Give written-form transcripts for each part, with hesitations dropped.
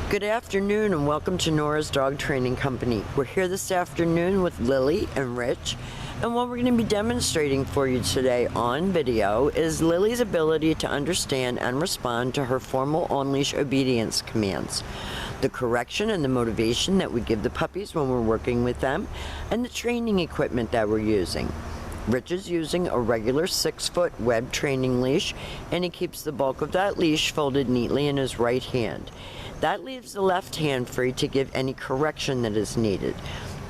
Good afternoon and welcome to Nora's Dog Training Company. We're here this afternoon with Lily and Rich, and what we're going to be demonstrating for you today on video is Lily's ability to understand and respond to her formal on-leash obedience commands, the correction and the motivation that we give the puppies when we're working with them, and the training equipment that we're using. Rich is using a regular 6-foot web training leash, and he keeps the bulk of that leash folded neatly in his right hand. That leaves the left hand free to give any correction that is needed.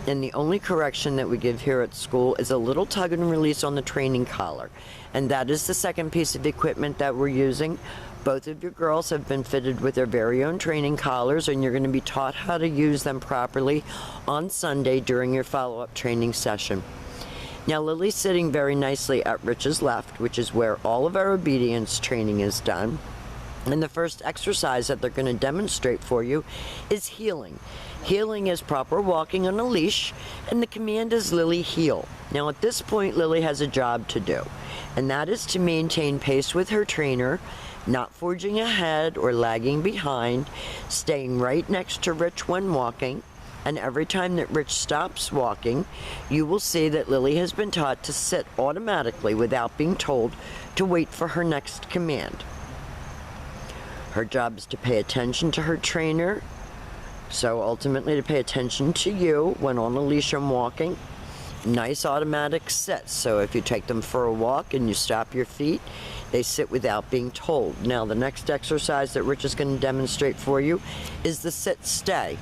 And the only correction that we give here at school is a little tug and release on the training collar. And that is the second piece of equipment that we're using. Both of your girls have been fitted with their very own training collars, and you're going to be taught how to use them properly on Sunday during your follow-up training session. Now Lily's sitting very nicely at Rich's left, which is where all of our obedience training is done. And the first exercise that they're going to demonstrate for you is heeling. Heeling is proper walking on a leash, and the command is Lily heel. Now at this point, Lily has a job to do, and that is to maintain pace with her trainer, not forging ahead or lagging behind, staying right next to Rich when walking. And every time that Rich stops walking, you will see that Lily has been taught to sit automatically without being told to wait for her next command. Her job is to pay attention to her trainer, so ultimately to pay attention to you when on a leash and walking. Nice automatic sit, so if you take them for a walk and you stop your feet, they sit without being told. Now the next exercise that Rich is going to demonstrate for you is the sit-stay.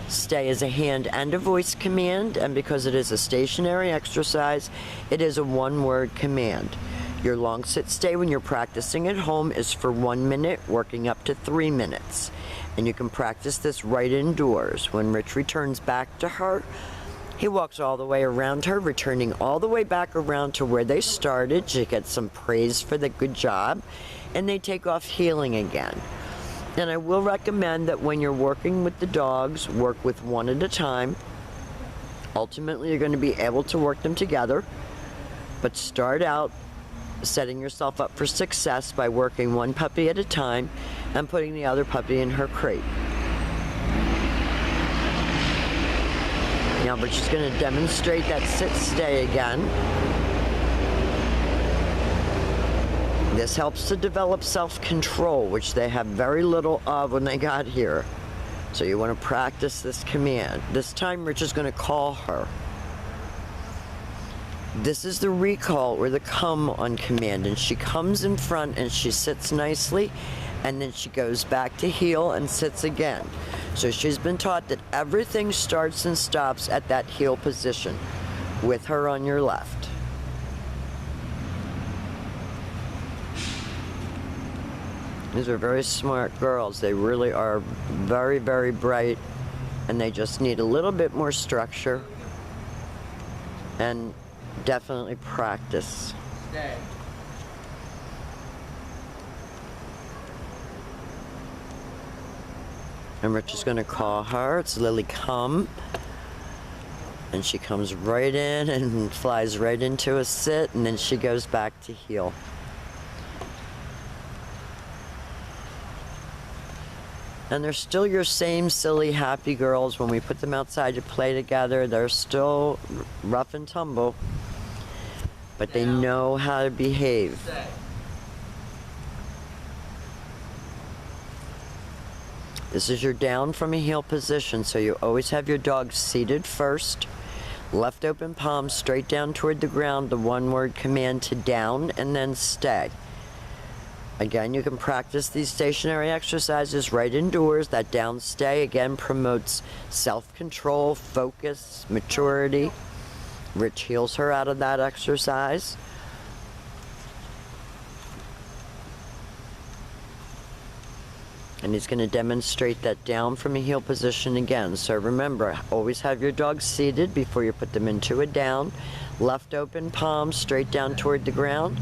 Stay is a hand and a voice command, and because it is a stationary exercise, it is a one-word command. Your long sit-stay when you're practicing at home is for 1 minute, working up to 3 minutes. And you can practice this right indoors. When Rich returns back to her, he walks all the way around her, returning all the way back around to where they started to get some praise for the good job, and they take off heeling again. And I will recommend that when you're working with the dogs, work with one at a time. Ultimately, you're going to be able to work them together, but start out setting yourself up for success by working one puppy at a time and putting the other puppy in her crate. Now Rich is going to demonstrate that sit-stay again. This helps to develop self-control, which they have very little of when they got here. So you want to practice this command. This time Rich is going to call her. This is the recall or the come on command, and she comes in front and she sits nicely, and then she goes back to heel and sits again. So she's been taught that everything starts and stops at that heel position with her on your left. These are very smart girls. They really are very, very bright, and they just need a little bit more structure and definitely practice. Stay. And Rich is going to call her. It's Lily come. And she comes right in and flies right into a sit, and then she goes back to heel. And they're still your same silly, happy girls. When we put them outside to play together, they're still rough and tumble. But they know how to behave. This is your down from a heel position, so you always have your dog seated first. Left open palm straight down toward the ground, the one-word command to down, and then stay. Again, you can practice these stationary exercises right indoors. That down stay, again, promotes self-control, focus, maturity. Rich heals her out of that exercise. And he's going to demonstrate that down from a heel position again. So remember, always have your dog seated before you put them into a down. Left open palm straight down toward the ground.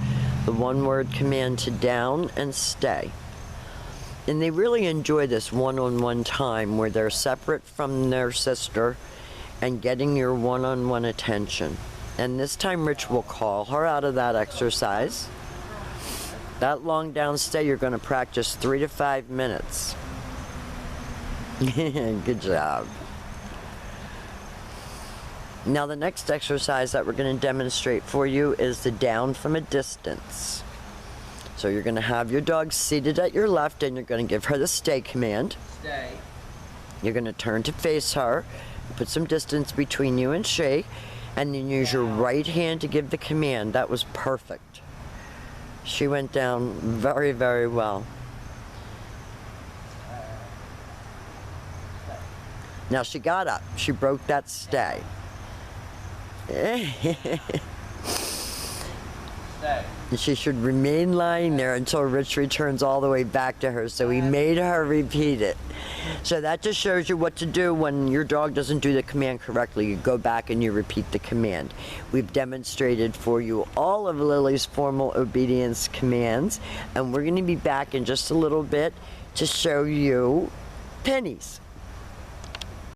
The one-word command to down and stay. And they really enjoy this one-on-one time where they're separate from their sister and getting your one-on-one attention. And this time Rich will call her out of that exercise. That long down stay you're going to practice 3 to 5 minutes. Good job. Now the next exercise that we're going to demonstrate for you is the down from a distance. So you're going to have your dog seated at your left and you're going to give her the stay command. Stay. You're going to turn to face her, put some distance between you and she, and then use your right hand to give the command. That was perfect. She went down very, very well. Now she got up. She broke that stay. She should remain lying there until Rich returns all the way back to her. So he made her repeat it. So that just shows you what to do when your dog doesn't do the command correctly. You go back and you repeat the command. We've demonstrated for you all of Lily's formal obedience commands, and we're going to be back in just a little bit to show you Penny's.